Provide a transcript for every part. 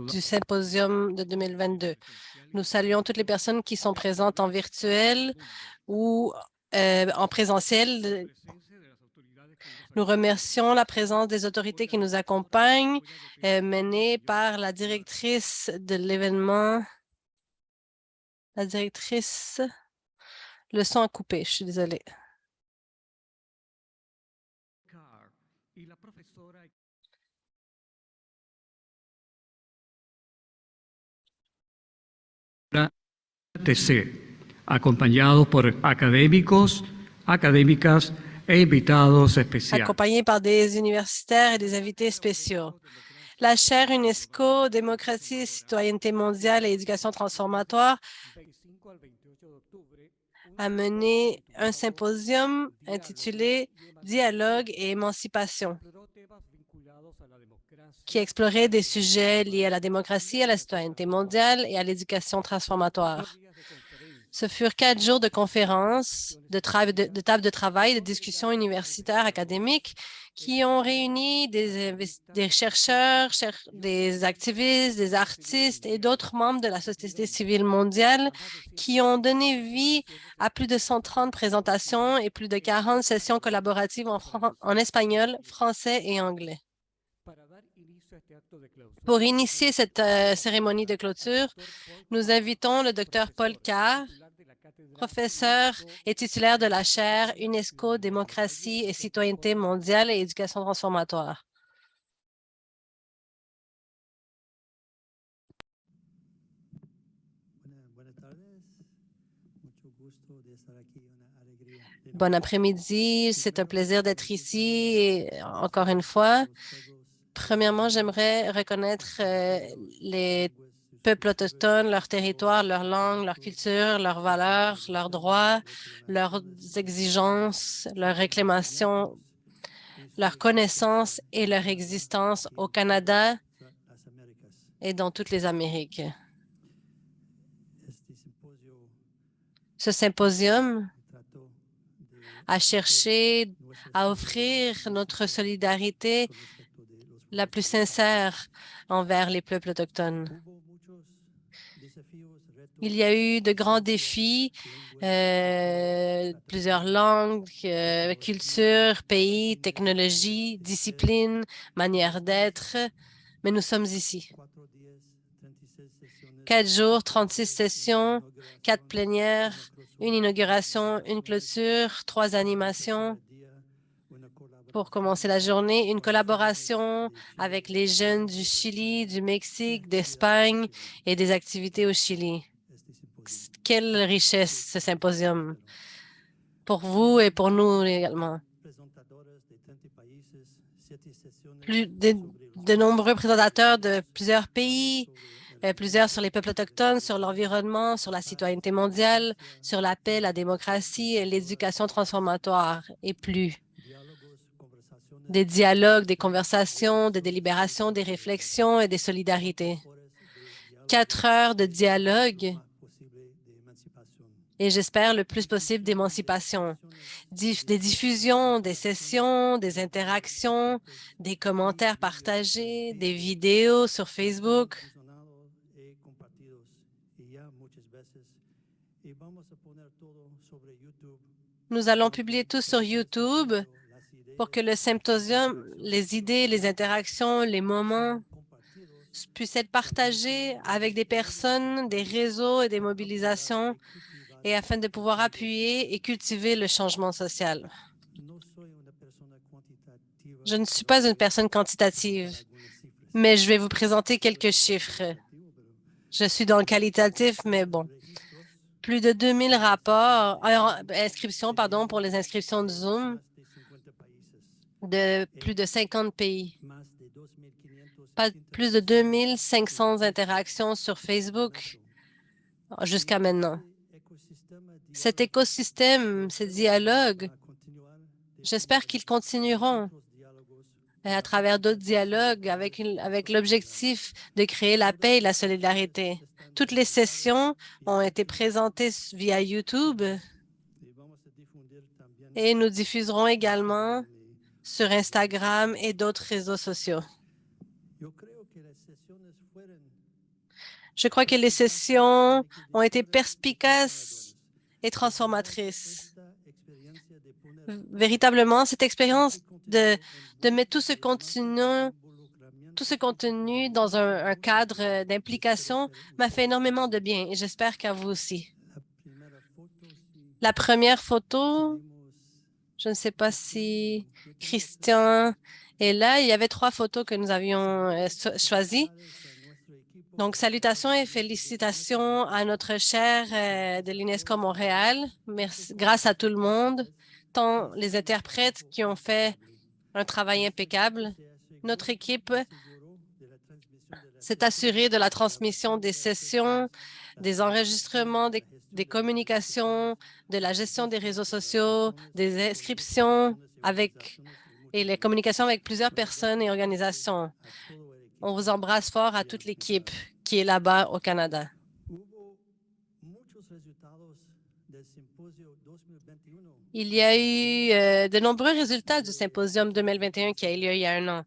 du symposium de 2022. Nous saluons toutes les personnes qui sont présentes en virtuel ou en présentiel. Nous remercions la présence des autorités qui nous accompagnent, menées par la directrice de l'événement. La directrice, le son a coupé, je suis désolée. TC, acompañados por académicos, académicas e invitados especiales. Accompagnés par des universitaires et des invités spéciaux. La chaire UNESCO, Démocratie, Citoyenneté mondiale et Éducation transformatoire a mené un symposium intitulé Dialogue et émancipation, qui explorait des sujets liés à la démocratie, à la citoyenneté mondiale et à l'éducation transformatoire. Ce furent 4 jours de conférences, de tables de travail, de discussions universitaires académiques qui ont réuni des chercheurs, des activistes, des artistes et d'autres membres de la société civile mondiale qui ont donné vie à plus de 130 présentations et plus de 40 sessions collaboratives en espagnol, français et anglais. Pour initier cette cérémonie de clôture, nous invitons le Dr Paul Carr, professeur et titulaire de la chaire UNESCO, Démocratie et Citoyenneté mondiale et Éducation transformatoire. Bon après-midi, c'est un plaisir d'être ici encore une fois. Premièrement, j'aimerais reconnaître les peuples autochtones, leur territoire, leur langue, leur culture, leurs valeurs, leurs droits, leurs exigences, leurs réclamations, leurs connaissances et leur existence au Canada et dans toutes les Amériques. Ce symposium a cherché à offrir notre solidarité la plus sincère envers les peuples autochtones. Il y a eu de grands défis, plusieurs langues, cultures, pays, technologies, disciplines, manières d'être, mais nous sommes ici. 4 jours, 36 sessions, 4 plénières, une inauguration, une clôture, 3 animations pour commencer la journée, une collaboration avec les jeunes du Chili, du Mexique, d'Espagne et des activités au Chili. Quelle richesse ce symposium pour vous et pour nous également. De nombreux présentateurs de plusieurs pays, plusieurs sur les peuples autochtones, sur l'environnement, sur la citoyenneté mondiale, sur la paix, la démocratie et l'éducation transformatoire et plus. Des dialogues, des conversations, des délibérations, des réflexions et des solidarités. 4 heures de dialogue et j'espère le plus possible d'émancipation. Des diffusions, des sessions, des interactions, des commentaires partagés, des vidéos sur Facebook. Nous allons publier tout sur YouTube pour que le symposium, les idées, les interactions, les moments puissent être partagés avec des personnes, des réseaux et des mobilisations et afin de pouvoir appuyer et cultiver le changement social. Je ne suis pas une personne quantitative, mais je vais vous présenter quelques chiffres. Je suis dans le qualitatif, mais bon. Plus de 2000 inscriptions pour les inscriptions de Zoom de plus de 50 pays. Plus de 2500 interactions sur Facebook jusqu'à maintenant. Cet écosystème, ces dialogues, j'espère qu'ils continueront à travers d'autres dialogues avec l'objectif de créer la paix et la solidarité. Toutes les sessions ont été présentées via YouTube et nous diffuserons également sur Instagram et d'autres réseaux sociaux. Je crois que les sessions ont été perspicaces et transformatrices. Véritablement, cette expérience de mettre tout ce contenu dans un cadre d'implication m'a fait énormément de bien et j'espère qu'à vous aussi. La première photo, je ne sais pas si Christian est là. Il y avait 3 photos que nous avions choisies. Donc, salutations et félicitations à notre chaire de l'UNESCO Montréal. Merci, grâce à tout le monde, tant les interprètes qui ont fait un travail impeccable. Notre équipe s'est assurée de la transmission des sessions, des enregistrements, des communications, de la gestion des réseaux sociaux, des inscriptions et les communications avec plusieurs personnes et organisations. On vous embrasse fort à toute l'équipe qui est là-bas au Canada. Il y a eu de nombreux résultats du symposium 2021 qui a eu lieu il y a un an.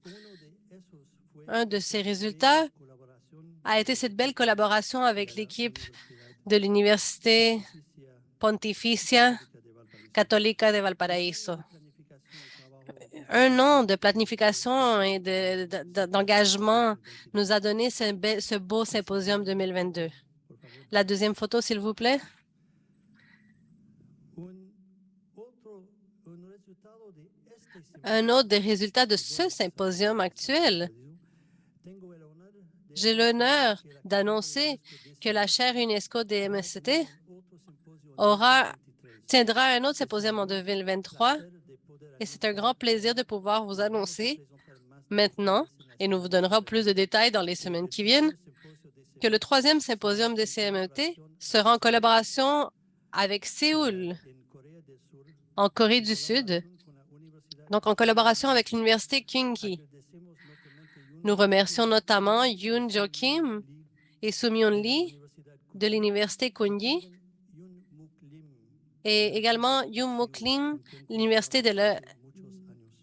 Un de ces résultats a été cette belle collaboration avec l'équipe de l'Université Pontificia Católica de Valparaíso. Un an de planification et d'engagement nous a donné ce beau symposium 2022. La deuxième photo, s'il vous plaît. Un autre des résultats de ce symposium actuel. J'ai l'honneur d'annoncer que la chaire UNESCO des MST tiendra un autre symposium en 2023 et c'est un grand plaisir de pouvoir vous annoncer maintenant, et nous vous donnerons plus de détails dans les semaines qui viennent, que le 3e symposium des CMET sera en collaboration avec Séoul, en Corée du Sud, donc en collaboration avec l'Université Kyunghee. Nous remercions notamment Yoon Jo Kim et Soo-myun Lee de l'Université Kyunghee et également Yoon Mook Lim, l'Université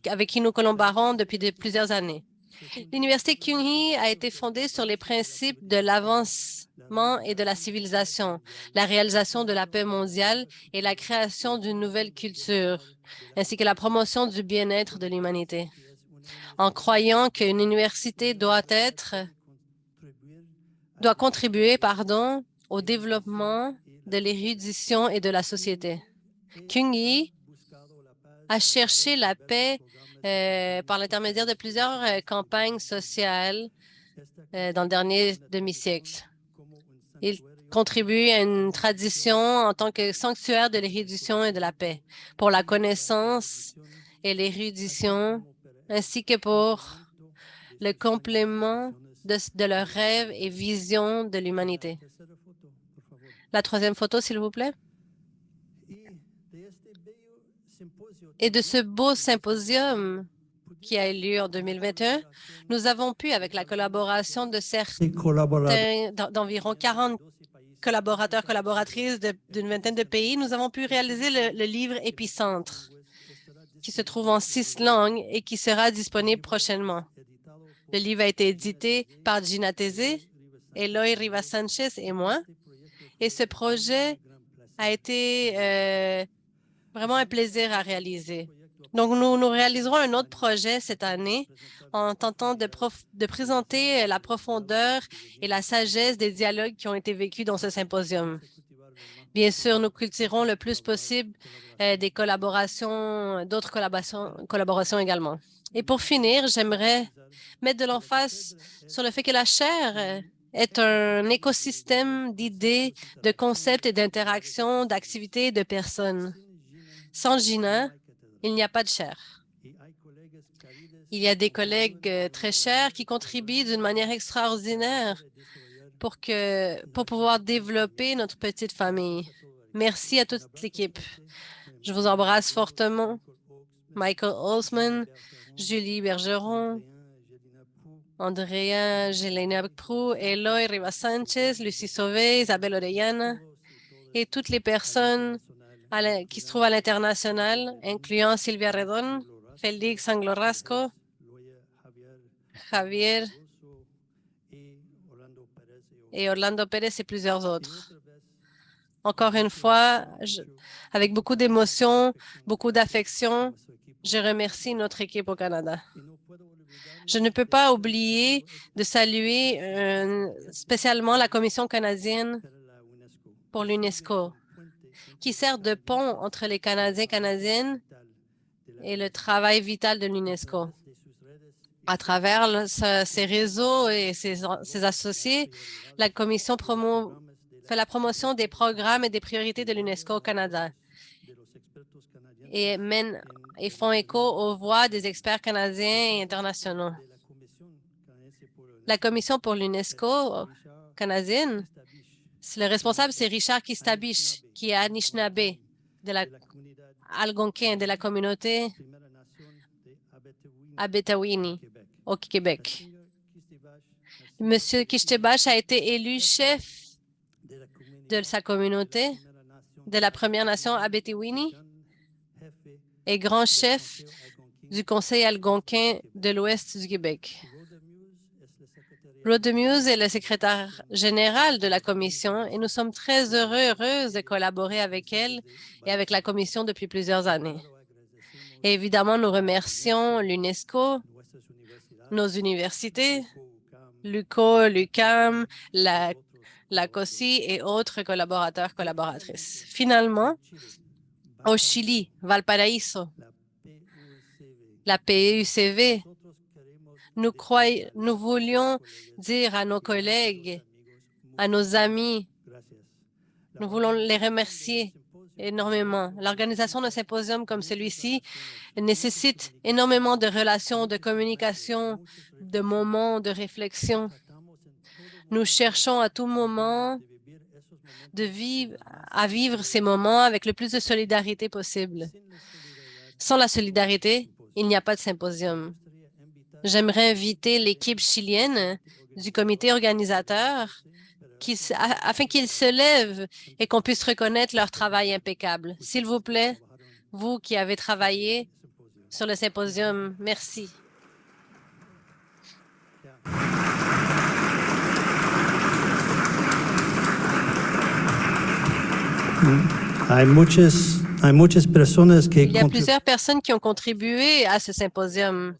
avec qui nous collaborons depuis plusieurs années. L'Université Kyunghee a été fondée sur les principes de l'avancement et de la civilisation, la réalisation de la paix mondiale et la création d'une nouvelle culture, ainsi que la promotion du bien-être de l'humanité. En croyant qu'une université doit contribuer au développement de l'érudition et de la société. Kyunghee a cherché la paix par l'intermédiaire de plusieurs campagnes sociales dans le dernier demi-siècle. Il contribue à une tradition en tant que sanctuaire de l'érudition et de la paix, pour la connaissance et l'érudition, ainsi que pour le complément de leurs rêves et visions de l'humanité. La 3e photo, s'il vous plaît. Et de ce beau symposium qui a eu lieu en 2021, nous avons pu, avec la collaboration d'environ 40 collaborateurs, collaboratrices d'une vingtaine de pays, nous avons pu réaliser le livre Épicentre, qui se trouve en 6 langues et qui sera disponible prochainement. Le livre a été édité par Gina Tézé, Eloy Rivas Sanchez et moi. Et ce projet a été vraiment un plaisir à réaliser. Donc, nous réaliserons un autre projet cette année en tentant de présenter la profondeur et la sagesse des dialogues qui ont été vécus dans ce symposium. Bien sûr, nous cultiverons le plus possible des collaborations, d'autres collaborations également. Et pour finir, j'aimerais mettre de l'emphase sur le fait que la chaire est un écosystème d'idées, de concepts et d'interactions, d'activités et de personnes. Sans Gina, il n'y a pas de chaire. Il y a des collègues très chers qui contribuent d'une manière extraordinaire pour pouvoir développer notre petite famille. Merci à toute l'équipe. Je vous embrasse fortement. Michael Osman, Julie Bergeron, Andrea Gelena Prou, Eloy Rivas Sanchez, Lucie Sauvé, Isabelle Orellana et toutes les personnes qui se trouvent à l'international, incluant Sylvia Redon, Félix Anglorasco, Javier et Orlando Pérez et plusieurs autres. Encore une fois, avec beaucoup d'émotion, beaucoup d'affection, je remercie notre équipe au Canada. Je ne peux pas oublier de saluer spécialement la Commission canadienne pour l'UNESCO, qui sert de pont entre les Canadiens et Canadiennes et le travail vital de l'UNESCO. À travers ses réseaux et ses associés, la Commission fait la promotion des programmes et des priorités de l'UNESCO au Canada et font écho aux voix des experts canadiens et internationaux. La Commission pour l'UNESCO canadienne, le responsable, c'est Richard Kistabiche, qui est Anishinaabe, algonquin de la communauté Abetawini au Québec. Monsieur Kistabiche a été élu chef de sa communauté de la Première Nation Abetawini et grand chef du Conseil algonquin de l'Ouest du Québec. Rhoda Muse est le secrétaire général de la Commission et nous sommes très heureuses de collaborer avec elle et avec la Commission depuis plusieurs années. Et évidemment, nous remercions l'UNESCO, nos universités, l'UQO, l'UQAM, la COSI et autres collaborateurs, collaboratrices. Finalement, au Chili, Valparaíso, la PUCV, nous voulions dire à nos collègues, à nos amis, nous voulons les remercier énormément. L'organisation d'un symposium comme celui-ci nécessite énormément de relations, de communication, de moments de réflexion. Nous cherchons à tout moment à vivre ces moments avec le plus de solidarité possible. Sans la solidarité, il n'y a pas de symposium. J'aimerais inviter l'équipe chilienne du comité organisateur afin qu'ils se lèvent et qu'on puisse reconnaître leur travail impeccable. S'il vous plaît, vous qui avez travaillé sur le symposium, merci. Il y a plusieurs personnes qui ont contribué à ce symposium.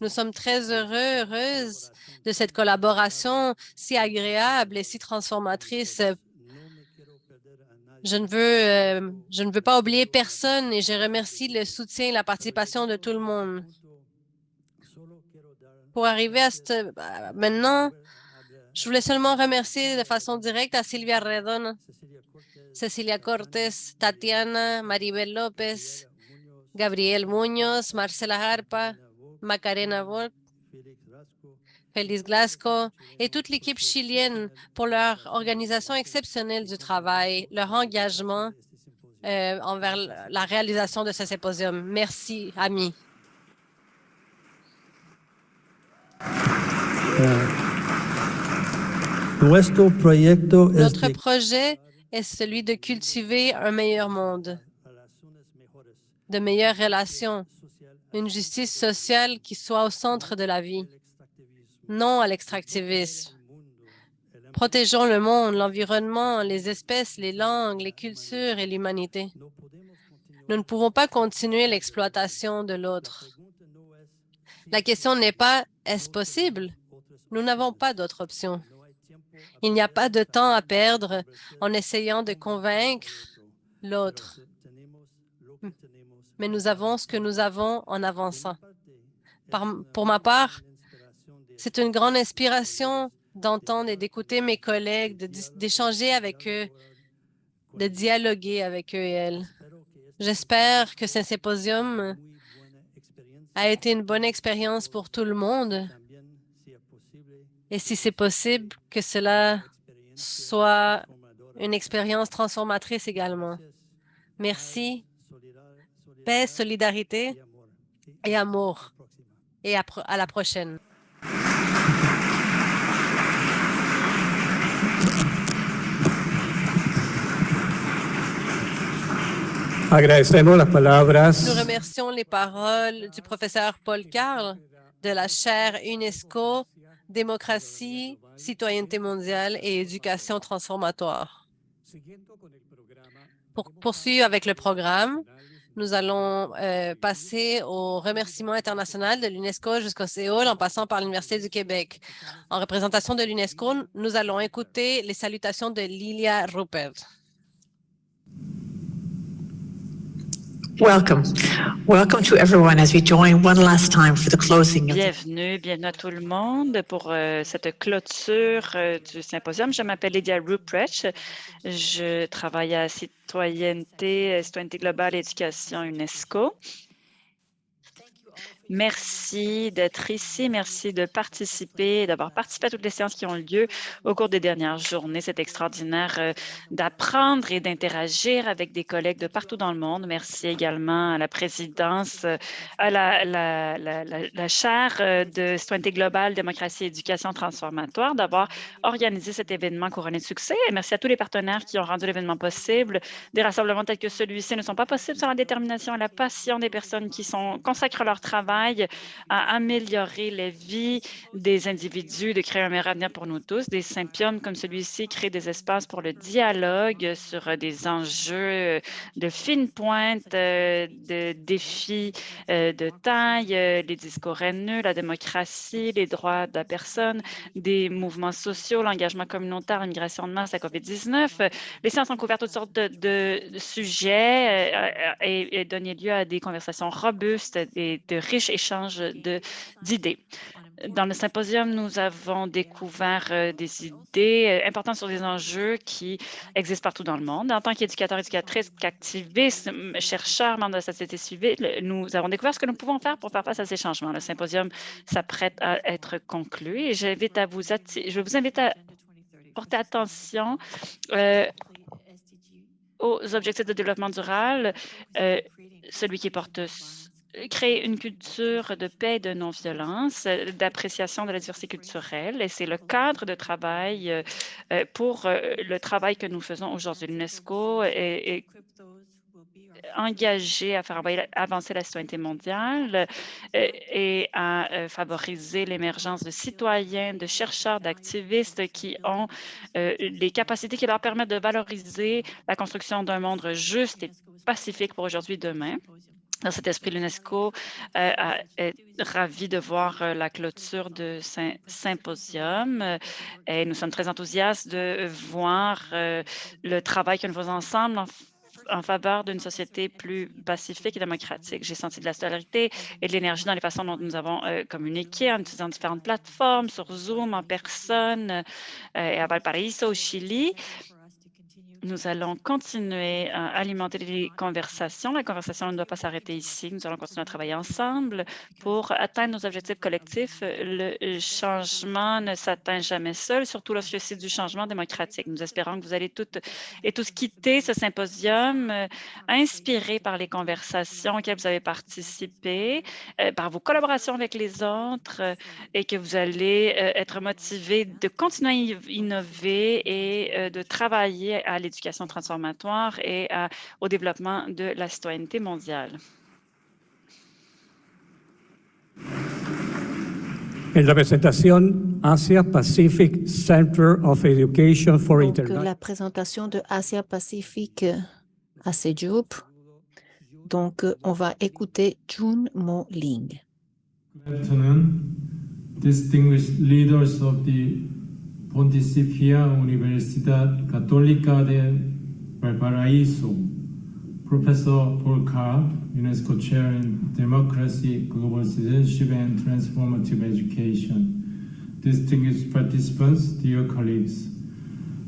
Nous sommes très heureuses de cette collaboration si agréable et si transformatrice. Je ne veux pas oublier personne et je remercie le soutien et la participation de tout le monde. Pour arriver à maintenant, je voulais seulement remercier de façon directe à Silvia Redon, Cecilia Cortés, Tatiana, Maribel López, Gabriel Muñoz, Marcela Harpa, Macarena Volk, Félix Glasgow et toute l'équipe chilienne pour leur organisation exceptionnelle du travail, leur engagement envers la réalisation de ce symposium. Merci, amis. Notre projet est celui de cultiver un meilleur monde, de meilleures relations, une justice sociale qui soit au centre de la vie, non à l'extractivisme. Protégeons le monde, l'environnement, les espèces, les langues, les cultures et l'humanité. Nous ne pouvons pas continuer l'exploitation de l'autre. La question n'est pas « est-ce possible ?» Nous n'avons pas d'autre option. Il n'y a pas de temps à perdre en essayant de convaincre l'autre. Mais nous avons ce que nous avons en avançant. Pour ma part, c'est une grande inspiration d'entendre et d'écouter mes collègues, d'échanger avec eux, de dialoguer avec eux et elles. J'espère que ce symposium a été une bonne expérience pour tout le monde. Et si c'est possible, que cela soit une expérience transformatrice également. Merci. Paix, solidarité et amour. Et à la prochaine. Agradecemos las Nous palabras remercions les paroles du professeur Paul Carle de la chaire UNESCO, Démocratie, Citoyenneté mondiale et Éducation transformatoire. Pour poursuivre avec le programme, nous allons passer au remerciement international de l'UNESCO jusqu'au Séoul en passant par l'Université du Québec. En représentation de l'UNESCO, nous allons écouter les salutations de Lilia Ruppert. Welcome. Welcome to everyone as we join one last time for the closing. Bienvenue à tout le monde pour cette clôture du symposium. Je m'appelle Lydia Ruprecht. Je travaille à Citoyenneté globale et éducation UNESCO. Merci d'être ici, merci de participer, d'avoir participé à toutes les séances qui ont lieu au cours des dernières journées. C'est extraordinaire d'apprendre et d'interagir avec des collègues de partout dans le monde. Merci également à la présidence, à la chaire de Citoyenneté globale, démocratie et éducation transformatoire d'avoir organisé cet événement couronné de succès. Et merci à tous les partenaires qui ont rendu l'événement possible. Des rassemblements tels que celui-ci ne sont pas possibles sans la détermination et la passion des personnes qui consacrent leur travail à améliorer les vies des individus, de créer un meilleur avenir pour nous tous. Des symposiums comme celui-ci créent des espaces pour le dialogue sur des enjeux de fine pointe, de défis de taille, les discours haineux, la démocratie, les droits de la personne, des mouvements sociaux, l'engagement communautaire, l'immigration de masse, la COVID-19. Les séances ont couvert toutes sortes de sujets et donné lieu à des conversations robustes et de riches échanges d'idées. Dans le symposium, nous avons découvert des idées importantes sur des enjeux qui existent partout dans le monde. En tant qu'éducateurs, éducatrices, qu'activistes, chercheurs, membres de la société civile, nous avons découvert ce que nous pouvons faire pour faire face à ces changements. Le symposium s'apprête à être conclu et je vous invite à porter attention aux objectifs de développement durable, celui qui porte créer une culture de paix et de non-violence, d'appréciation de la diversité culturelle. Et c'est le cadre de travail pour le travail que nous faisons aujourd'hui. L'UNESCO est engagé à faire avancer la citoyenneté mondiale et à favoriser l'émergence de citoyens, de chercheurs, d'activistes qui ont les capacités qui leur permettent de valoriser la construction d'un monde juste et pacifique pour aujourd'hui et demain. Dans cet esprit, l'UNESCO est ravi de voir la clôture de symposium et nous sommes très enthousiastes de voir le travail que nous faisons ensemble en faveur d'une société plus pacifique et démocratique. J'ai senti de la solidarité et de l'énergie dans les façons dont nous avons communiqué en utilisant différentes plateformes, sur Zoom, en personne et à Valparaiso, au Chili. Nous allons continuer à alimenter les conversations. La conversation ne doit pas s'arrêter ici. Nous allons continuer à travailler ensemble pour atteindre nos objectifs collectifs. Le changement ne s'atteint jamais seul, surtout lorsque c'est du changement démocratique. Nous espérons que vous allez toutes et tous quitter ce symposium inspirés par les conversations auxquelles vous avez participé, par vos collaborations avec les autres et que vous allez être motivés de continuer à innover et de travailler à l'éducation transformatoire et au développement de la citoyenneté mondiale. en la présentation Asia Pacific Center of Education for International. La présentation de Asia Pacific à CEDUP. Donc, on va écouter Jun Mo Ling. Good afternoon, distinguished leaders of the Pontificia Universidad Católica de Valparaíso, Professor Paul Carle, UNESCO Chair in Democracy, Global Citizenship and Transformative Education, distinguished participants, dear colleagues.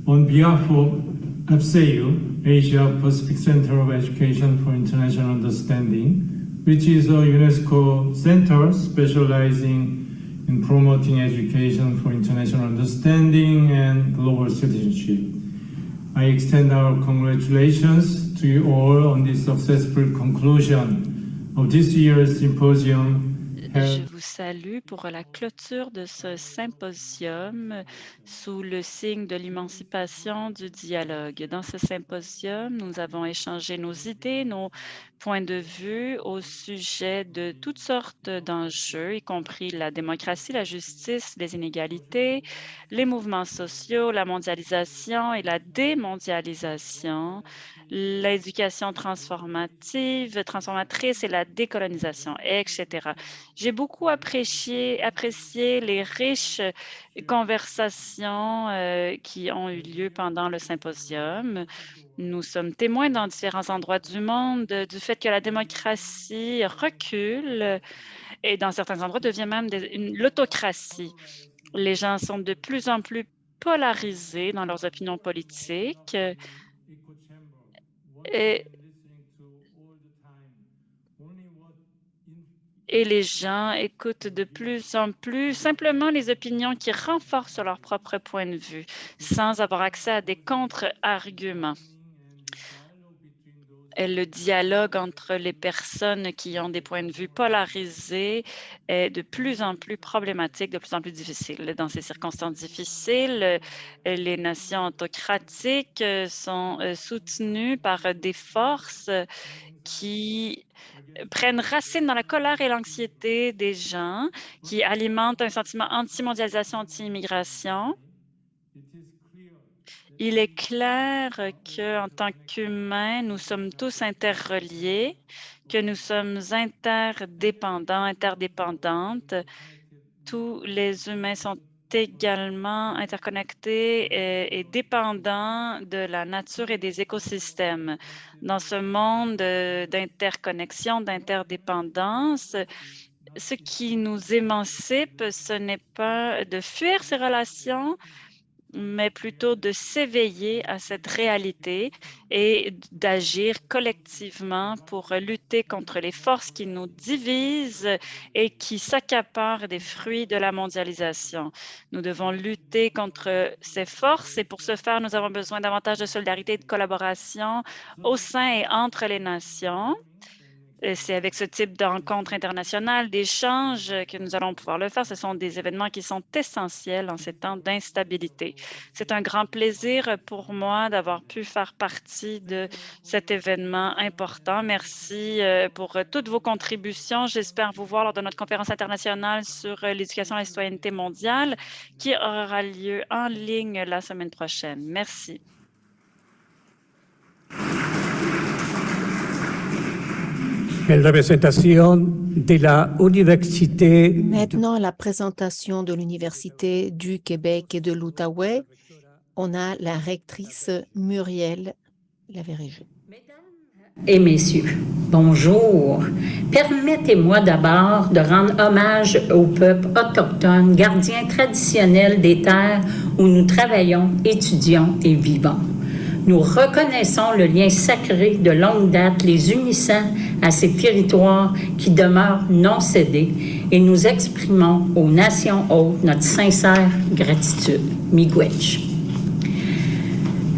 On behalf of APCEU, Asia Pacific Center of Education for International Understanding, which is a UNESCO center specializing in promoting education for international understanding and global citizenship. I extend our congratulations to you all on the successful conclusion of this year's symposium Je vous salue pour la clôture de ce symposium sous le signe de l'émancipation du dialogue. Dans ce symposium, nous avons échangé nos idées, nos points de vue au sujet de toutes sortes d'enjeux, y compris la démocratie, la justice, les inégalités, les mouvements sociaux, la mondialisation et la démondialisation, l'éducation transformatrice et la décolonisation, etc. J'ai beaucoup apprécié les riches conversations qui ont eu lieu pendant le symposium. Nous sommes témoins dans différents endroits du monde du fait que la démocratie recule et dans certains endroits devient même l'autocratie. Les gens sont de plus en plus polarisés dans leurs opinions politiques. Et les gens écoutent de plus en plus simplement les opinions qui renforcent leur propre point de vue, sans avoir accès à des contre-arguments. Et le dialogue entre les personnes qui ont des points de vue polarisés est de plus en plus problématique, de plus en plus difficile. Dans ces circonstances difficiles, les nations autocratiques sont soutenues par des forces qui prennent racine dans la colère et l'anxiété des gens, qui alimentent un sentiment anti-mondialisation, anti-immigration. Il est clair qu'en tant qu'humains, nous sommes tous interreliés, que nous sommes interdépendants, interdépendantes. Tous les humains sont également interconnectés et dépendants de la nature et des écosystèmes. Dans ce monde d'interconnexion, d'interdépendance, ce qui nous émancipe, ce n'est pas de fuir ces relations, mais plutôt de s'éveiller à cette réalité et d'agir collectivement pour lutter contre les forces qui nous divisent et qui s'accaparent des fruits de la mondialisation. Nous devons lutter contre ces forces et pour ce faire, nous avons besoin davantage de solidarité et de collaboration au sein et entre les nations. C'est avec ce type de rencontres internationales, d'échanges que nous allons pouvoir le faire. Ce sont des événements qui sont essentiels en ces temps d'instabilité. C'est un grand plaisir pour moi d'avoir pu faire partie de cet événement important. Merci pour toutes vos contributions. J'espère vous voir lors de notre conférence internationale sur l'éducation à la citoyenneté mondiale qui aura lieu en ligne la semaine prochaine. Merci. Maintenant, la présentation de l'Université du Québec et de l'Outaouais. On a la rectrice Muriel Lavérégé. Mesdames et messieurs, bonjour. Permettez-moi d'abord de rendre hommage au peuple autochtone, gardien traditionnel des terres où nous travaillons, étudions et vivons. Nous reconnaissons le lien sacré de longue date les unissant à ces territoires qui demeurent non cédés et nous exprimons aux nations hôtes notre sincère gratitude. Miigwech.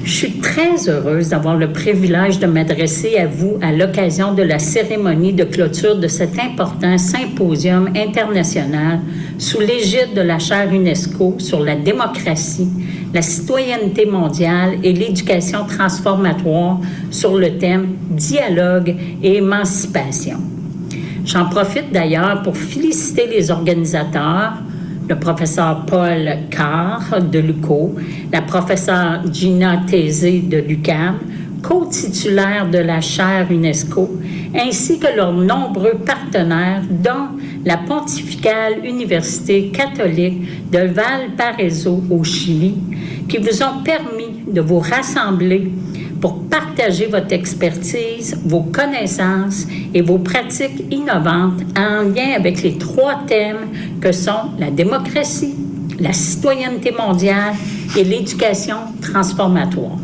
Je suis très heureuse d'avoir le privilège de m'adresser à vous à l'occasion de la cérémonie de clôture de cet important symposium international sous l'égide de la chaire UNESCO sur la démocratie, la citoyenneté mondiale et l'éducation transformatoire sur le thème « Dialogue et émancipation ». J'en profite d'ailleurs pour féliciter les organisateurs, le professeur Paul Carr de l'UQO, la professeure Gina Thésée de l'UQAM, co-titulaire de la chaire UNESCO, ainsi que leurs nombreux partenaires, dont la Pontificale Université catholique de Valparaiso au Chili, qui vous ont permis de vous rassembler pour partager votre expertise, vos connaissances et vos pratiques innovantes en lien avec les 3 thèmes que sont la démocratie, la citoyenneté mondiale et l'éducation transformatoire.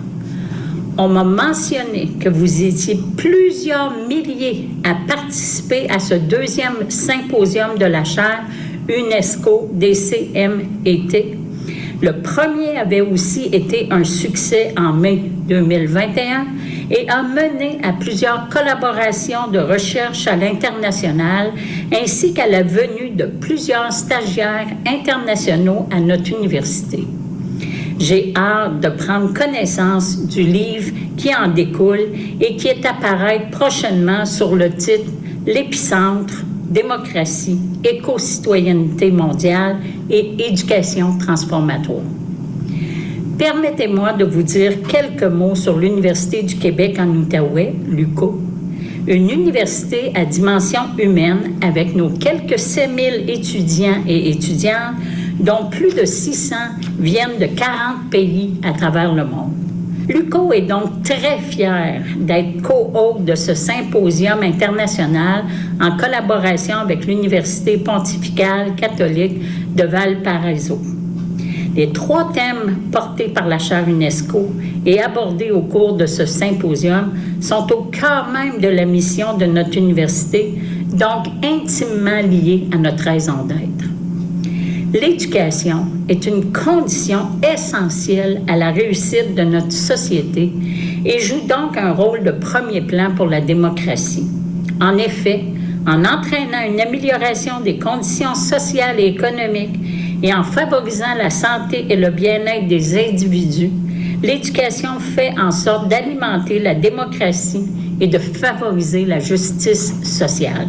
On m'a mentionné que vous étiez plusieurs milliers à participer à ce 2e symposium de la chaire UNESCO DCMET. Le premier avait aussi été un succès en mai 2021 et a mené à plusieurs collaborations de recherche à l'international ainsi qu'à la venue de plusieurs stagiaires internationaux à notre université. J'ai hâte de prendre connaissance du livre qui en découle et qui est à paraître prochainement sur le titre « L'épicentre, démocratie, éco-citoyenneté mondiale et éducation transformatoire ». Permettez-moi de vous dire quelques mots sur l'Université du Québec en Outaouais, l'UQA, une université à dimension humaine avec nos quelques 7 000 étudiants et étudiantes, dont plus de 600 viennent de 40 pays à travers le monde. L'UQA est donc très fière d'être co-hôte de ce symposium international en collaboration avec l'Université pontificale catholique de Valparaiso. Les 3 thèmes portés par la chaire UNESCO et abordés au cours de ce symposium sont au cœur même de la mission de notre université, donc intimement liés à notre raison d'être. L'éducation est une condition essentielle à la réussite de notre société et joue donc un rôle de premier plan pour la démocratie. En effet, en entraînant une amélioration des conditions sociales et économiques et en favorisant la santé et le bien-être des individus, l'éducation fait en sorte d'alimenter la démocratie et de favoriser la justice sociale.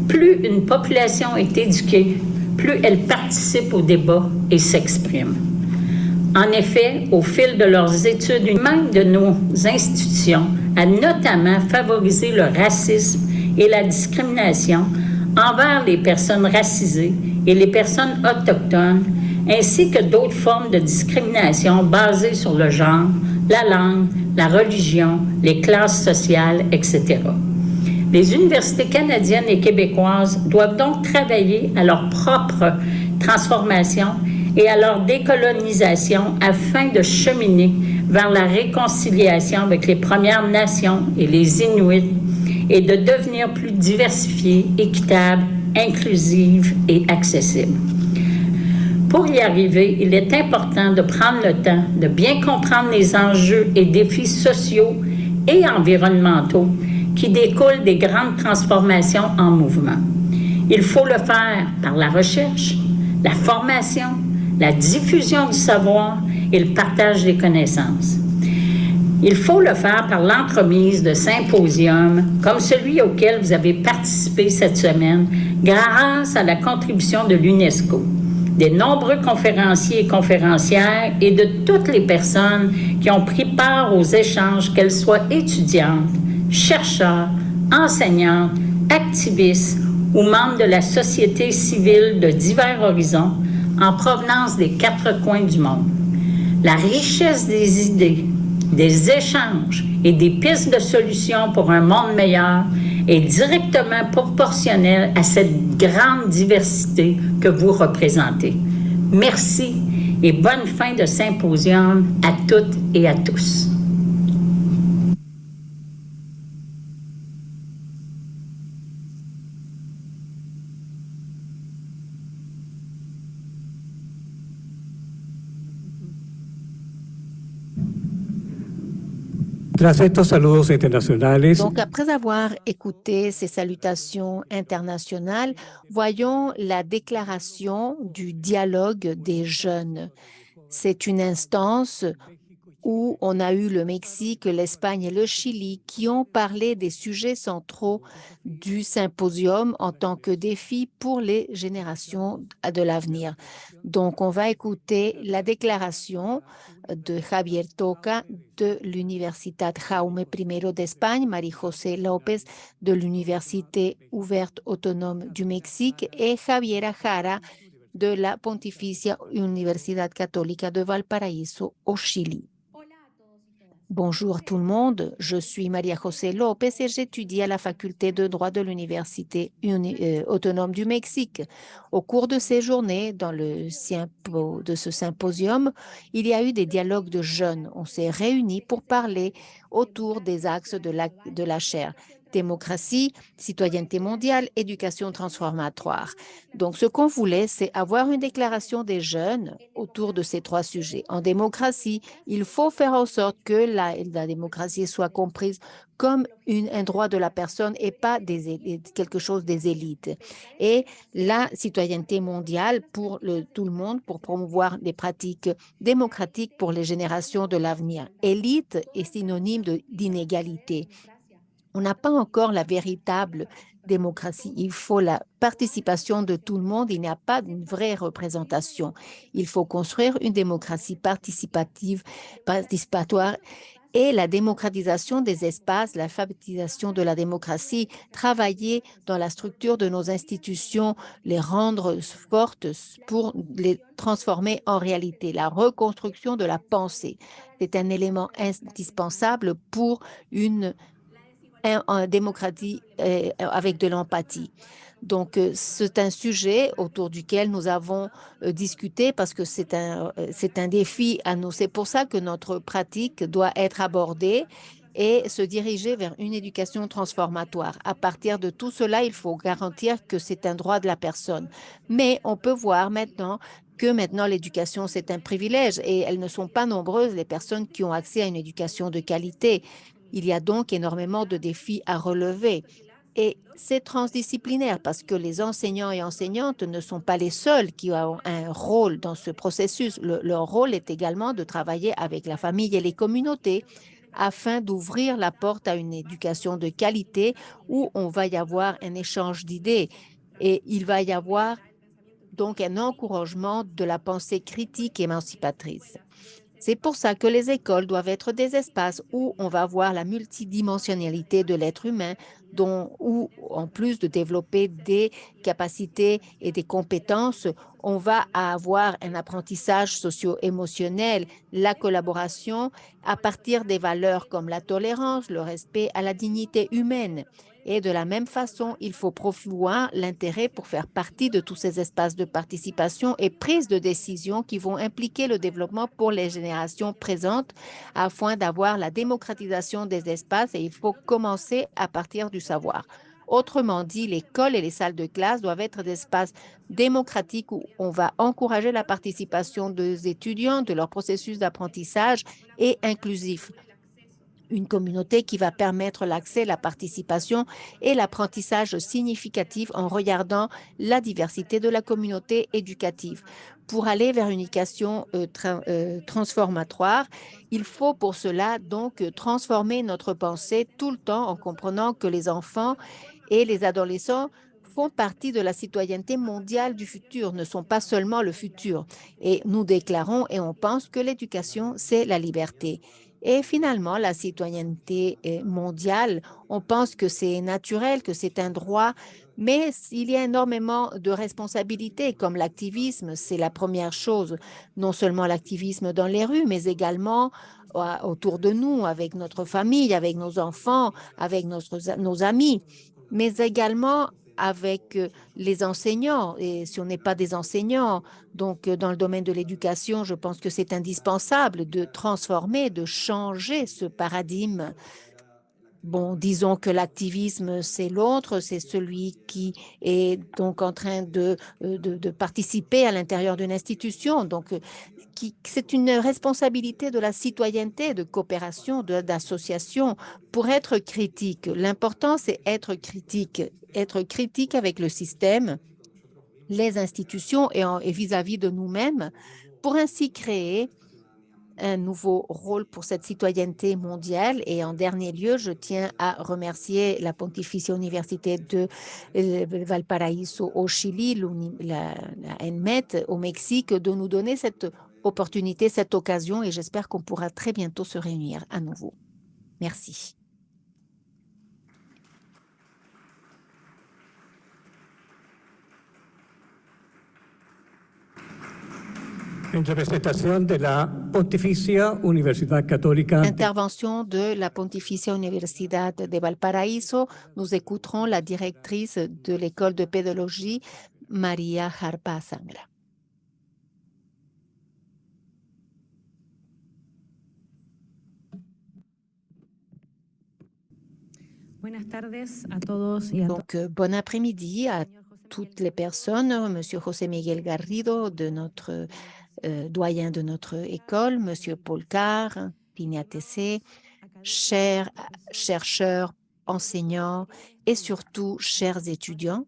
Plus une population est éduquée, plus elle participe au débat et s'exprime. En effet, au fil de leurs études, même de nos institutions, a notamment favorisé le racisme et la discrimination envers les personnes racisées et les personnes autochtones, ainsi que d'autres formes de discrimination basées sur le genre, la langue, la religion, les classes sociales, etc. Les universités canadiennes et québécoises doivent donc travailler à leur propre transformation et à leur décolonisation afin de cheminer vers la réconciliation avec les Premières Nations et les Inuits et de devenir plus diversifiées, équitables, inclusives et accessibles. Pour y arriver, il est important de prendre le temps de bien comprendre les enjeux et défis sociaux et environnementaux qui découlent des grandes transformations en mouvement. Il faut le faire par la recherche, la formation, la diffusion du savoir et le partage des connaissances. Il faut le faire par l'entremise de symposiums comme celui auquel vous avez participé cette semaine grâce à la contribution de l'UNESCO, des nombreux conférenciers et conférencières et de toutes les personnes qui ont pris part aux échanges, qu'elles soient étudiantes, chercheurs, enseignantes, activistes ou membres de la société civile de divers horizons en provenance des 4 coins du monde. La richesse des idées, des échanges et des pistes de solutions pour un monde meilleur est directement proportionnelle à cette grande diversité que vous représentez. Merci et bonne fin de symposium à toutes et à tous. Tras estos saludos internacionales, Donc, après avoir écouté ces salutations internationales, voyons la déclaration du dialogue des jeunes. C'est une instance où on a eu le Mexique, l'Espagne et le Chili qui ont parlé des sujets centraux du symposium en tant que défi pour les générations de l'avenir. Donc, on va écouter la déclaration de Javier Toca de l'Universidad Jaume I d'Espagne, Marie-José López de l'Université ouverte autonome du Mexique et Javiera Jara de la Pontificia Universidad Católica de Valparaíso au Chili. Bonjour tout le monde, je suis Maria José López et j'étudie à la faculté de droit de l'Université autonome du Mexique. Au cours de ces journées, dans le de ce symposium, il y a eu des dialogues de jeunes. On s'est réunis pour parler autour des axes de la chaire. Démocratie, citoyenneté mondiale, éducation transformatoire. Donc, ce qu'on voulait, c'est avoir une déclaration des jeunes autour de ces 3 sujets. En démocratie, il faut faire en sorte que la démocratie soit comprise comme un droit de la personne et pas quelque chose des élites. Et la citoyenneté mondiale pour tout le monde, pour promouvoir des pratiques démocratiques pour les générations de l'avenir. Élite est synonyme d'inégalité. On n'a pas encore la véritable démocratie. Il faut la participation de tout le monde. Il n'y a pas d'une vraie représentation. Il faut construire une démocratie participatoire et la démocratisation des espaces, l'alphabétisation de la démocratie, travailler dans la structure de nos institutions, les rendre fortes pour les transformer en réalité. La reconstruction de la pensée, c'est un élément indispensable pour une démocratie avec de l'empathie. Donc, c'est un sujet autour duquel nous avons discuté parce que c'est un défi à nous. C'est pour ça que notre pratique doit être abordée et se diriger vers une éducation transformatoire. À partir de tout cela, il faut garantir que c'est un droit de la personne. Mais on peut voir maintenant que l'éducation, c'est un privilège et elles ne sont pas nombreuses les personnes qui ont accès à une éducation de qualité. Il y a donc énormément de défis à relever. Et c'est transdisciplinaire parce que les enseignants et enseignantes ne sont pas les seuls qui ont un rôle dans ce processus. Leur rôle est également de travailler avec la famille et les communautés afin d'ouvrir la porte à une éducation de qualité où on va y avoir un échange d'idées et il va y avoir donc un encouragement de la pensée critique émancipatrice. C'est pour ça que les écoles doivent être des espaces où on va voir la multidimensionnalité de l'être humain, où, en plus de développer des capacités et des compétences, on va avoir un apprentissage socio-émotionnel, la collaboration à partir des valeurs comme la tolérance, le respect à la dignité humaine. Et de la même façon, il faut promouvoir l'intérêt pour faire partie de tous ces espaces de participation et prise de décision qui vont impliquer le développement pour les générations présentes afin d'avoir la démocratisation des espaces et il faut commencer à partir du savoir. Autrement dit, l'école et les salles de classe doivent être des espaces démocratiques où on va encourager la participation des étudiants, de leur processus d'apprentissage et inclusif. Une communauté qui va permettre l'accès, la participation et l'apprentissage significatif en regardant la diversité de la communauté éducative. Pour aller vers une éducation transformatoire, il faut pour cela donc transformer notre pensée tout le temps en comprenant que les enfants et les adolescents font partie de la citoyenneté mondiale du futur, ne sont pas seulement le futur. Et nous déclarons et on pense que l'éducation, c'est la liberté. Et finalement, la citoyenneté mondiale, on pense que c'est naturel, que c'est un droit, mais il y a énormément de responsabilités, comme l'activisme, c'est la première chose. Non seulement l'activisme dans les rues, mais également autour de nous, avec notre famille, avec nos enfants, avec nos amis, mais également avec les enseignants. Et si on n'est pas des enseignants, donc dans le domaine de l'éducation, je pense que c'est indispensable de transformer, de changer ce paradigme. Bon, disons que l'activisme, c'est l'autre, c'est celui qui est donc en train de participer à l'intérieur d'une institution. Donc, c'est une responsabilité de la citoyenneté, de coopération, d'association pour être critique. L'important, c'est être critique avec le système, les institutions et vis-à-vis de nous-mêmes pour ainsi créer un nouveau rôle pour cette citoyenneté mondiale. Et en dernier lieu, je tiens à remercier la Pontificia Université de Valparaíso au Chili, la ENMET au Mexique, de nous donner cette opportunité, cette occasion, et j'espère qu'on pourra très bientôt se réunir à nouveau. Merci. Intervention de la Pontificia Universidad Católica. Intervention de la Pontificia Universidad de Valparaíso. Nous écouterons la directrice de l'école de pédagogie, María Jarpa Sangra. Donc, bon après-midi à toutes les personnes, Monsieur José Miguel Garrido, de notre doyen de notre école, Monsieur Paul Carr, Pignatese, chers chercheurs, enseignants et surtout chers étudiants.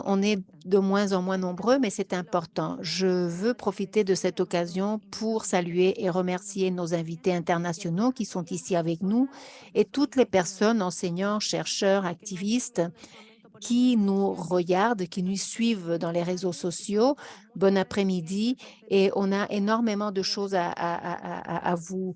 On est de moins en moins nombreux, mais c'est important. Je veux profiter de cette occasion pour saluer et remercier nos invités internationaux qui sont ici avec nous et toutes les personnes, enseignants, chercheurs, activistes qui nous regardent, qui nous suivent dans les réseaux sociaux. Bon après-midi et on a énormément de choses à vous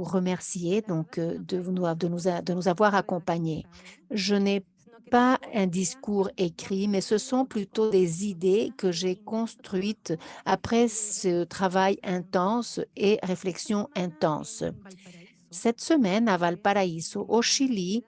remercier donc de nous avoir accompagnés. Je n'ai pas un discours écrit, mais ce sont plutôt des idées que j'ai construites après ce travail intense et réflexion intense. Cette semaine, à Valparaíso, au Chili,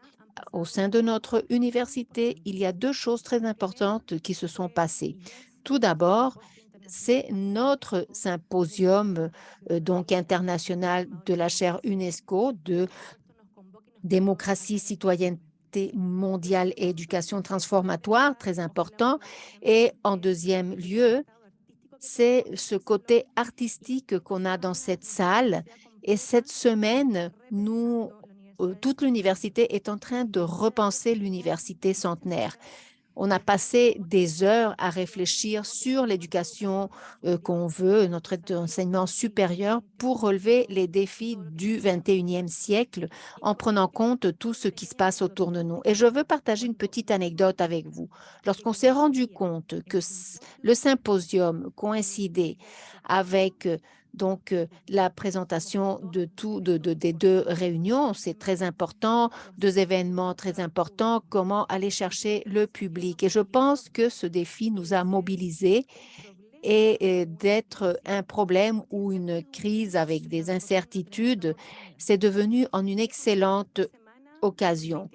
au sein de notre université, il y a deux choses très importantes qui se sont passées. Tout d'abord, c'est notre symposium donc international de la chaire UNESCO de démocratie, citoyenneté mondiale et éducation transformatoire, très important. Et en deuxième lieu, c'est ce côté artistique qu'on a dans cette salle. Et cette semaine, toute l'université est en train de repenser l'université centenaire. On a passé des heures à réfléchir sur l'éducation qu'on veut, notre enseignement supérieur, pour relever les défis du 21e siècle en prenant compte tout ce qui se passe autour de nous. Et je veux partager une petite anecdote avec vous. Lorsqu'on s'est rendu compte que le symposium coïncidait avec donc la présentation des deux réunions, c'est très important, deux événements très importants, comment aller chercher le public. Et je pense que ce défi nous a mobilisés et d'être un problème ou une crise avec des incertitudes, c'est devenu en une excellente occasion.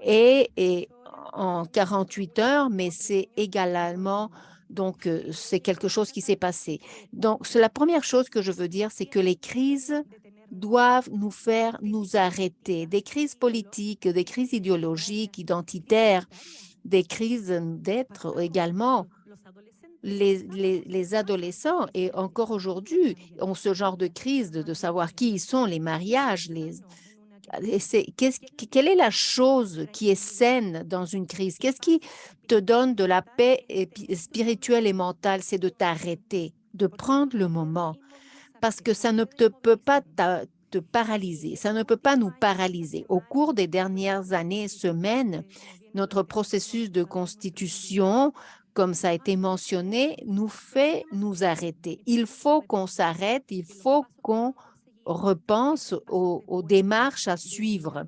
Et en 48 heures, mais c'est également donc, c'est quelque chose qui s'est passé. Donc, la première chose que je veux dire, c'est que les crises doivent nous faire nous arrêter. Des crises politiques, des crises idéologiques, identitaires, des crises d'être également. Les adolescents, et encore aujourd'hui, ont ce genre de crise de savoir qui ils sont, les mariages, quelle est la chose qui est saine dans une crise? Qu'est-ce qui te donne de la paix spirituelle et mentale? C'est de t'arrêter, de prendre le moment, parce que ça ne peut pas te paralyser, ça ne peut pas nous paralyser. Au cours des dernières années, semaines, notre processus de constitution, comme ça a été mentionné, nous fait nous arrêter. Il faut qu'on s'arrête, il faut qu'on repense aux démarches à suivre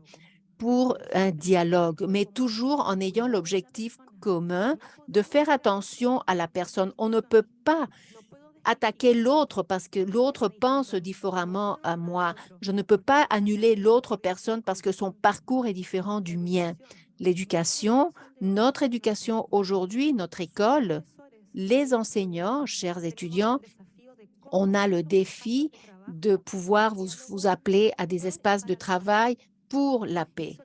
pour un dialogue, mais toujours en ayant l'objectif commun de faire attention à la personne. On ne peut pas attaquer l'autre parce que l'autre pense différemment à moi. Je ne peux pas annuler l'autre personne parce que son parcours est différent du mien. L'éducation, notre éducation aujourd'hui, notre école, les enseignants, chers étudiants, on a le défi de pouvoir vous appeler à des espaces de travail pour la paix.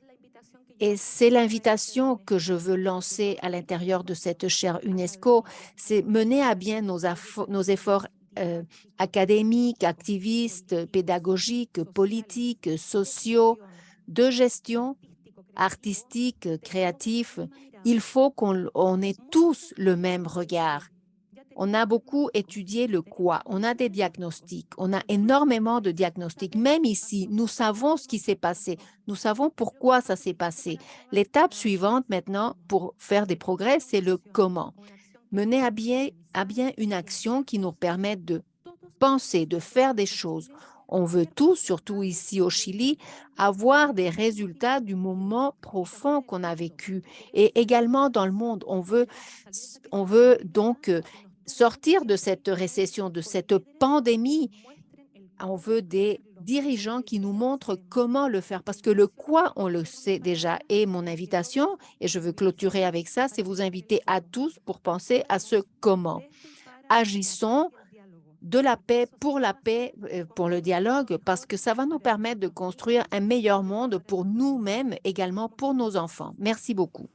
Et c'est l'invitation que je veux lancer à l'intérieur de cette chaire UNESCO, c'est mener à bien nos efforts académiques, activistes, pédagogiques, politiques, sociaux, de gestion, artistiques, créatifs. Il faut qu'on ait tous le même regard. On a beaucoup étudié le quoi, on a des diagnostics, on a énormément de diagnostics. Même ici, nous savons ce qui s'est passé, nous savons pourquoi ça s'est passé. L'étape suivante maintenant pour faire des progrès, c'est le comment. Mener à bien une action qui nous permette de penser, de faire des choses. On veut tous, surtout ici au Chili, avoir des résultats du moment profond qu'on a vécu. Et également dans le monde, on veut donc sortir de cette récession, de cette pandémie. On veut des dirigeants qui nous montrent comment le faire, parce que le quoi, on le sait déjà. Et mon invitation, et je veux clôturer avec ça, c'est vous inviter à tous pour penser à ce comment. Agissons de la paix, pour le dialogue, parce que ça va nous permettre de construire un meilleur monde pour nous-mêmes, également pour nos enfants. Merci beaucoup.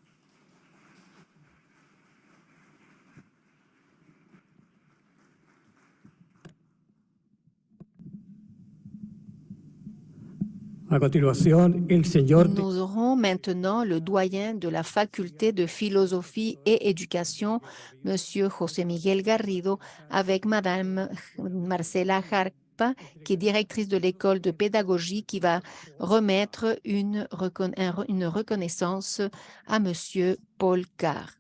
A continuación, el señor Nous aurons maintenant le doyen de la faculté de philosophie et éducation, M. José Miguel Garrido, avec Mme Marcela Jarpa, qui est directrice de l'école de pédagogie, qui va remettre une reconnaissance à M. Paul Carr.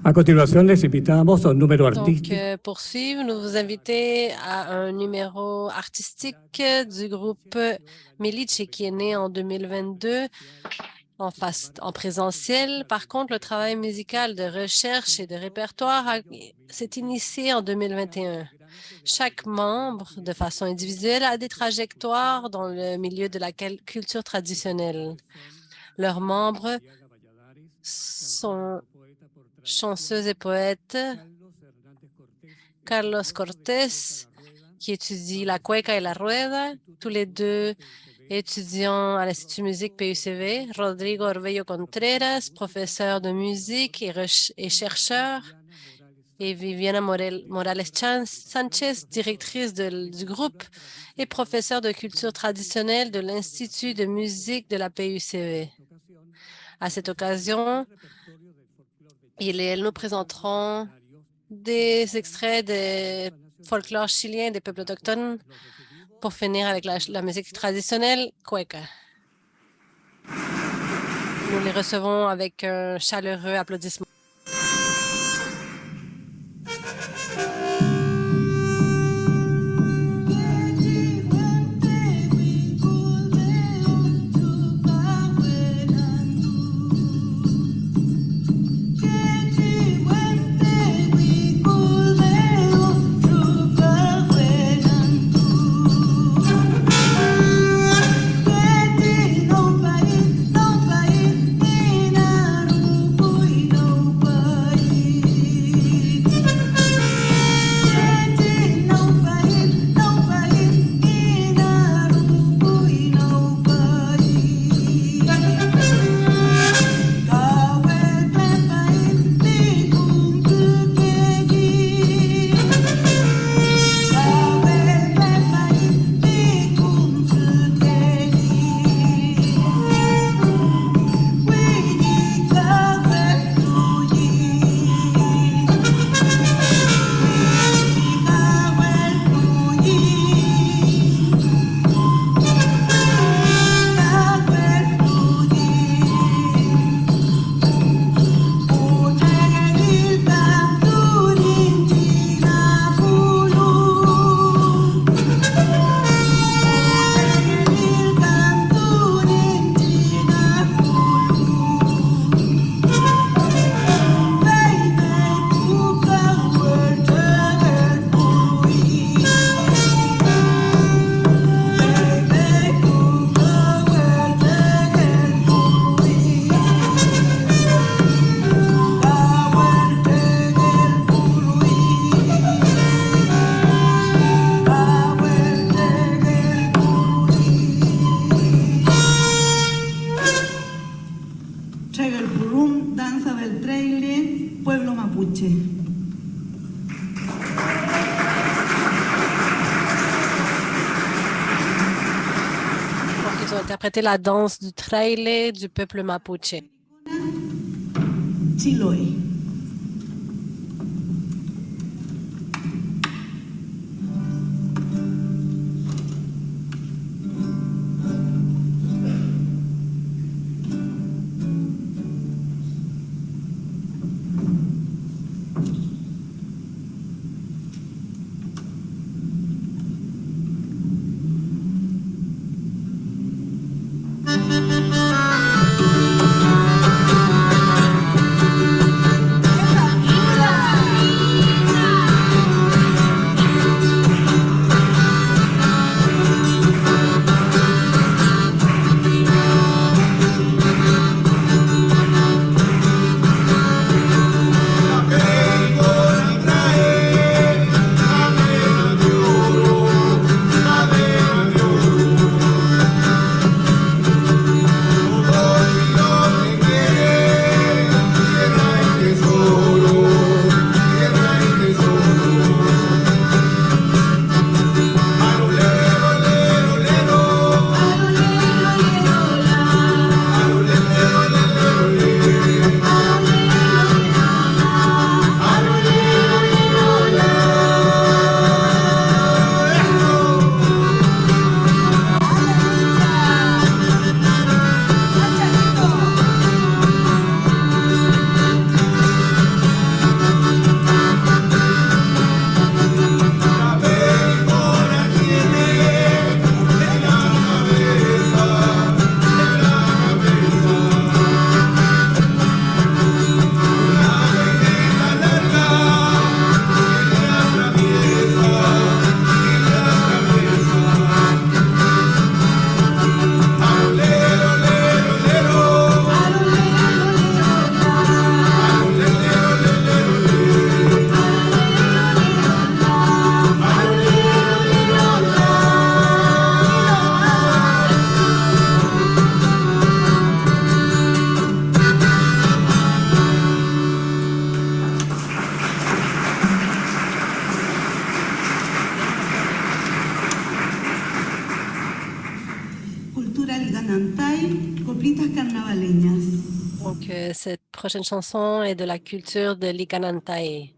A continuación, les invitamos a un número Donc, artístico. pour suivre, nous vous invitons à un numéro artistique du groupe Milici qui est né en 2022 en présentiel. Par contre, le travail musical de recherche et de répertoire s'est initié en 2021. Chaque membre, de façon individuelle, a des trajectoires dans le milieu de la culture traditionnelle. Leurs membres sont chanceux et poètes. Carlos Cortés, qui étudie la cueca et la rueda, tous les deux étudiants à l'Institut musique PUCV. Rodrigo Orbello Contreras, professeur de musique et chercheur. Et Viviana Morales Sanchez, directrice du groupe et professeure de culture traditionnelle de l'Institut de musique de la PUCV. À cette occasion, elles nous présenteront des extraits des folklore chilien des peuples autochtones pour finir avec la musique traditionnelle cueca. Nous les recevons avec un chaleureux applaudissement. Danza del Traile, Pueblo Mapuche. interpréter la danse du traile du peuple mapuche. Chiloé. Donc, cette prochaine chanson est de la culture de l'Ikanantae.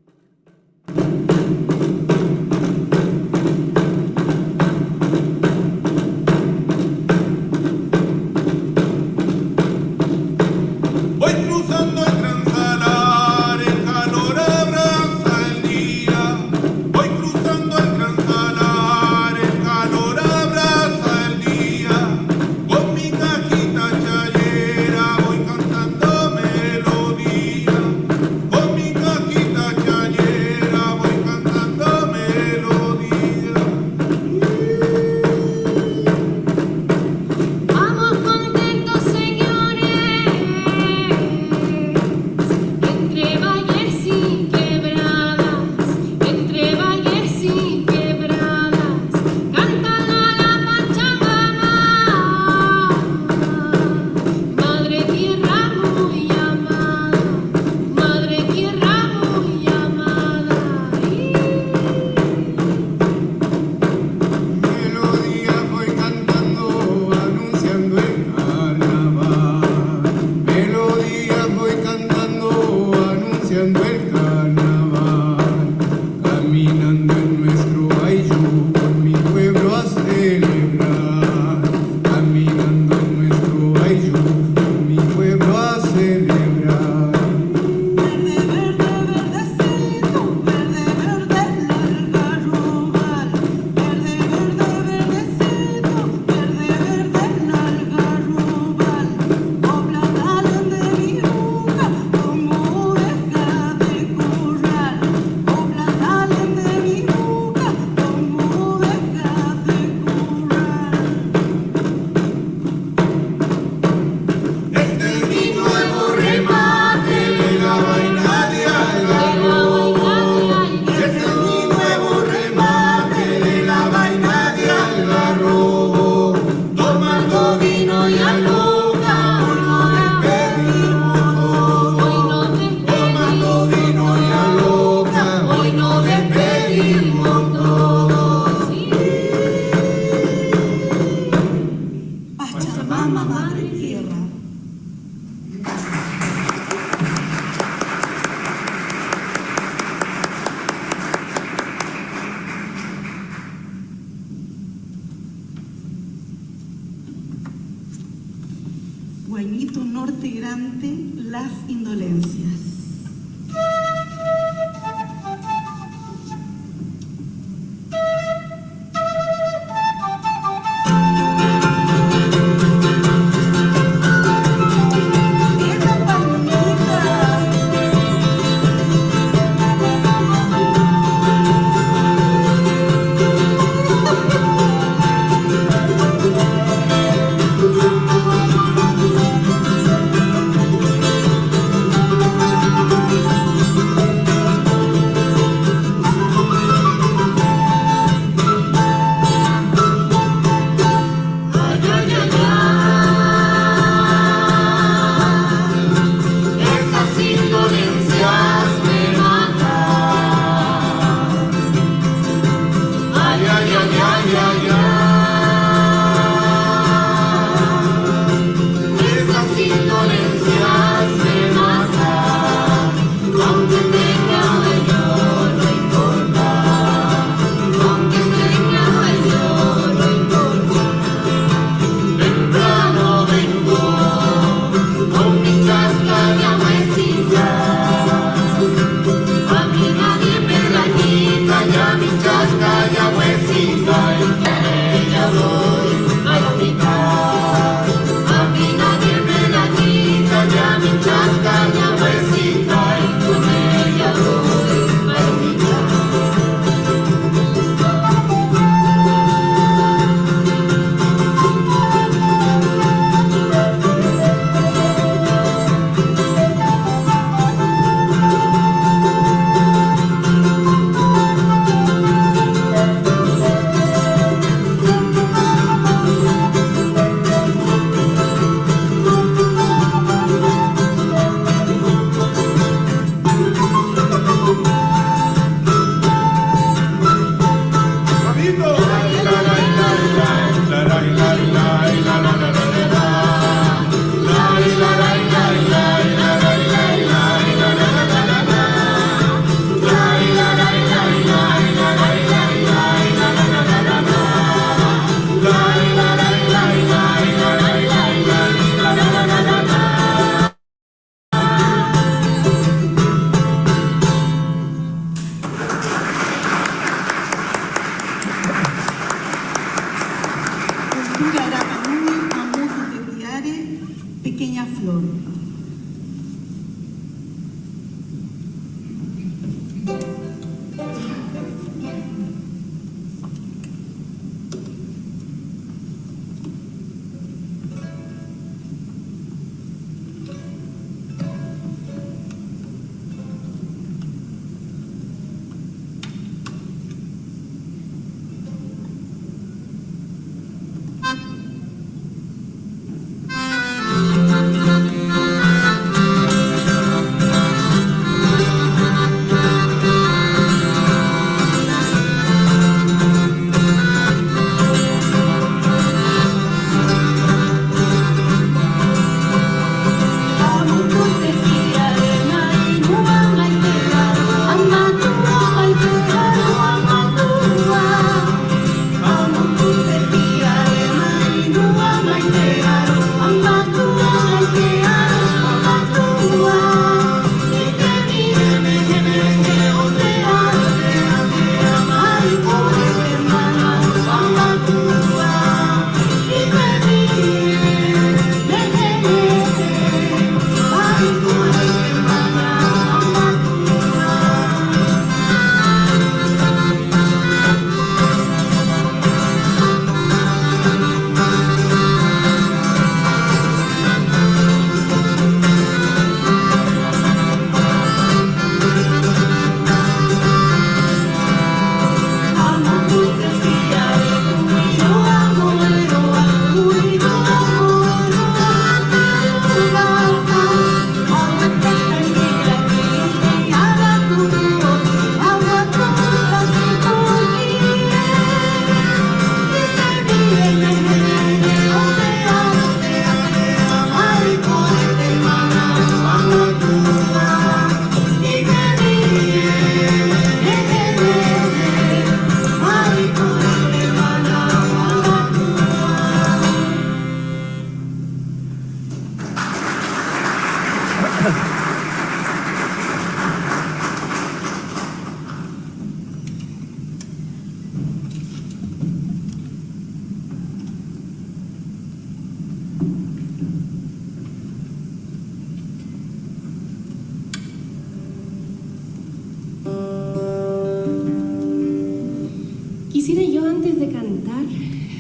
integrante las indolencias.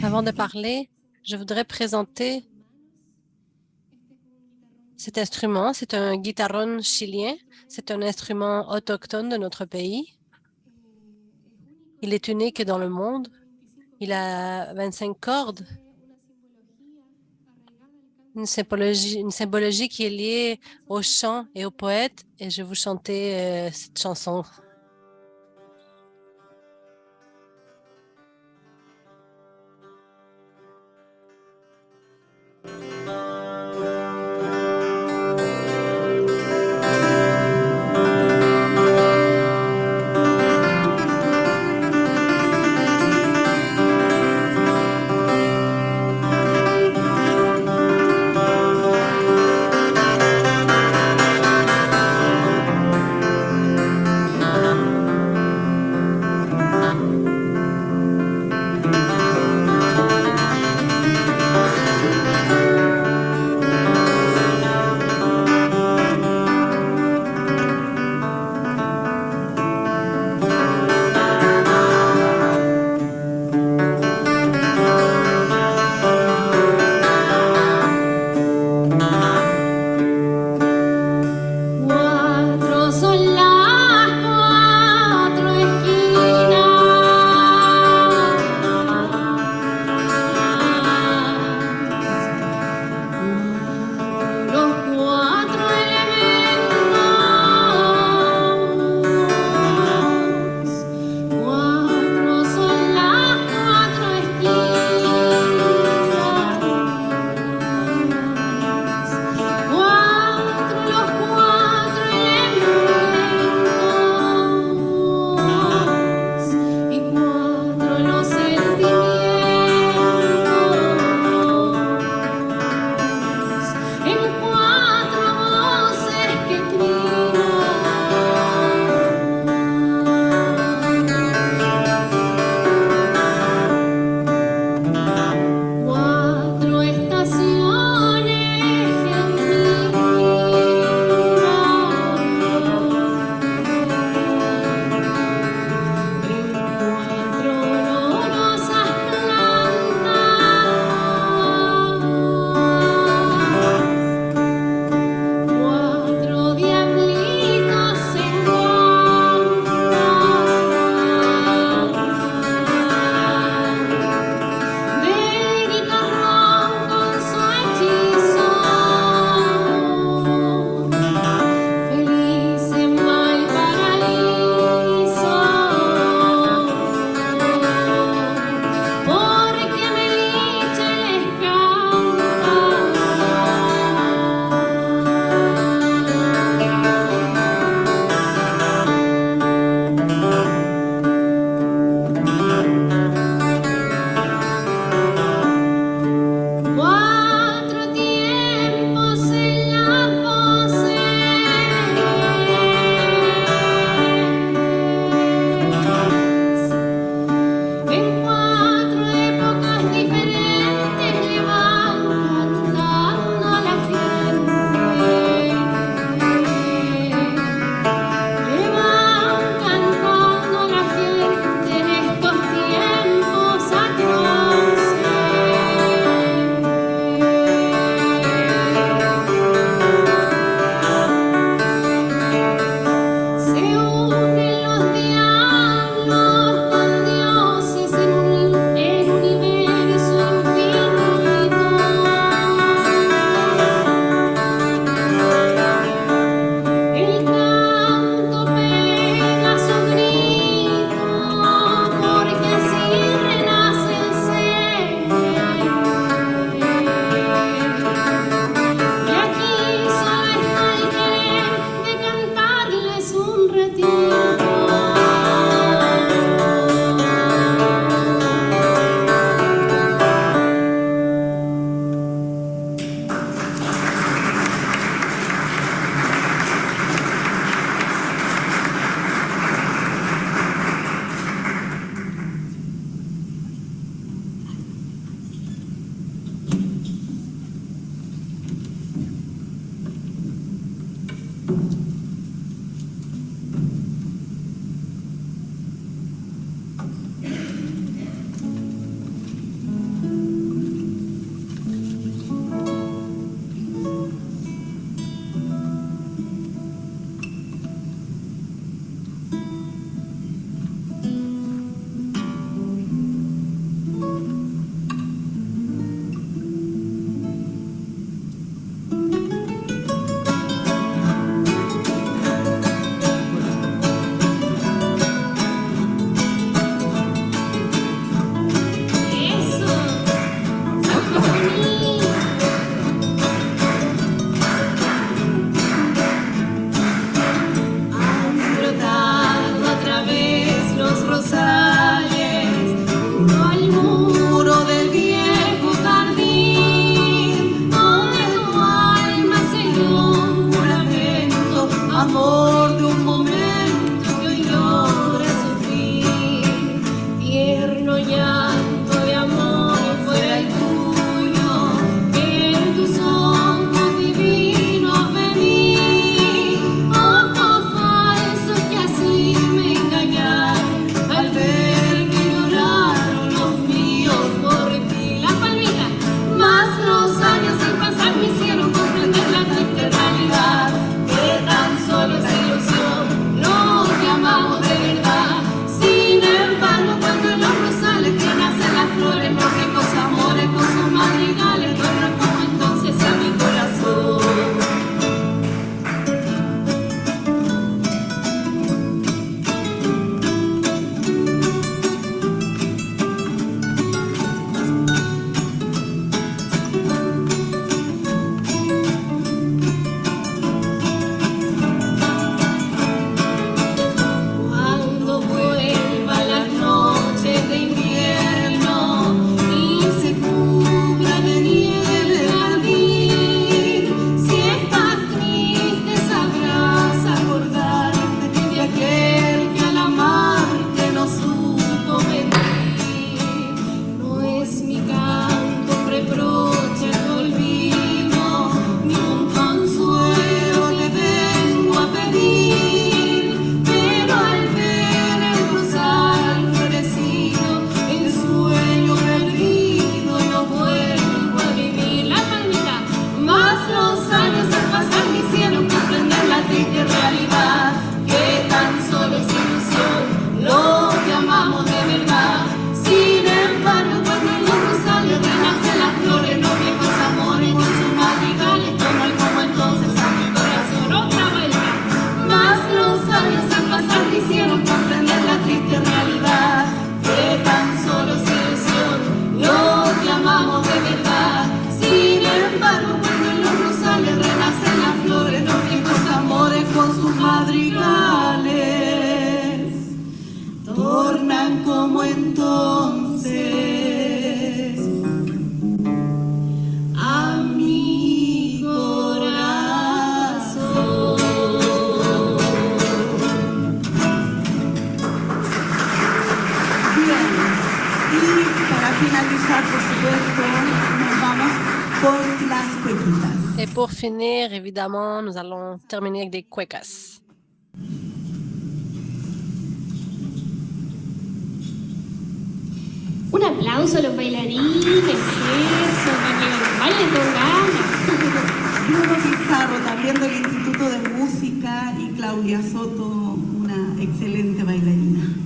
Avant de parler, je voudrais présenter cet instrument. C'est un guitarrón chilien. C'est un instrument autochtone de notre pays. Il est unique dans le monde. Il a 25 cordes. Une symbologie qui est liée au chant et au poète. Et je vais vous chanter cette chanson. finalizar, por supuesto, nos vamos con las cuequitas. Et pour finir, évidemment, nous allons terminer avec des cuecas. Un aplauso a los bailarines, eso, para que bailen con ganas. Bruno Pizarro, también del Instituto de Música, y Claudia Soto, una excelente bailarina.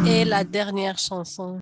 Et la dernière chanson.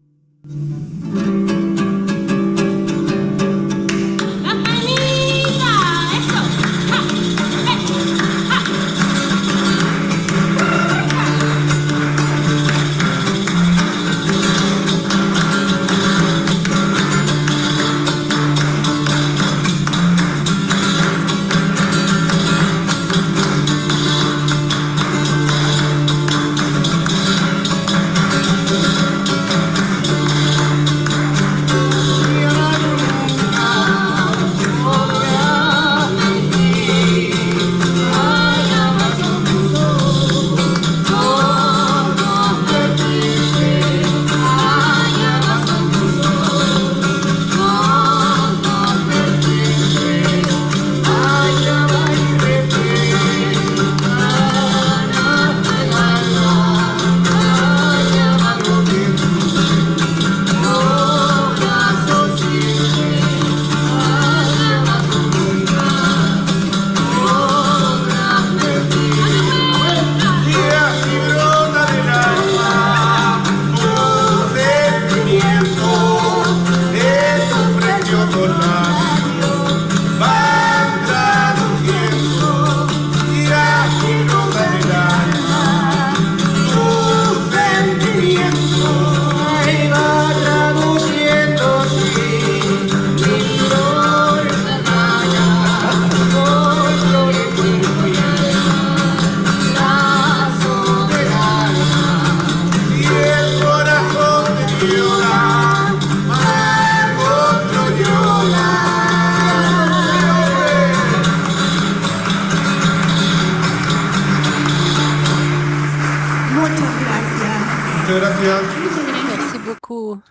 Merci beaucoup.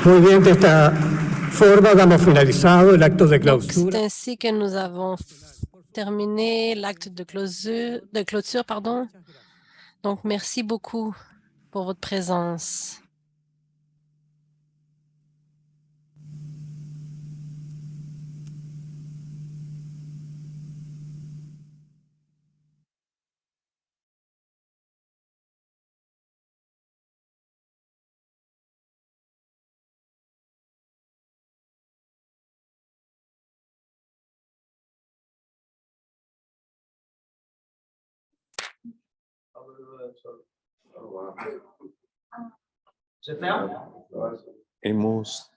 Muy bien, de esta forma damos finalizado el acto de Donc, c'est clausura. ainsi que nous avons terminé l'acte de clôture, pardon. Donc, merci beaucoup pour votre présence. Hemos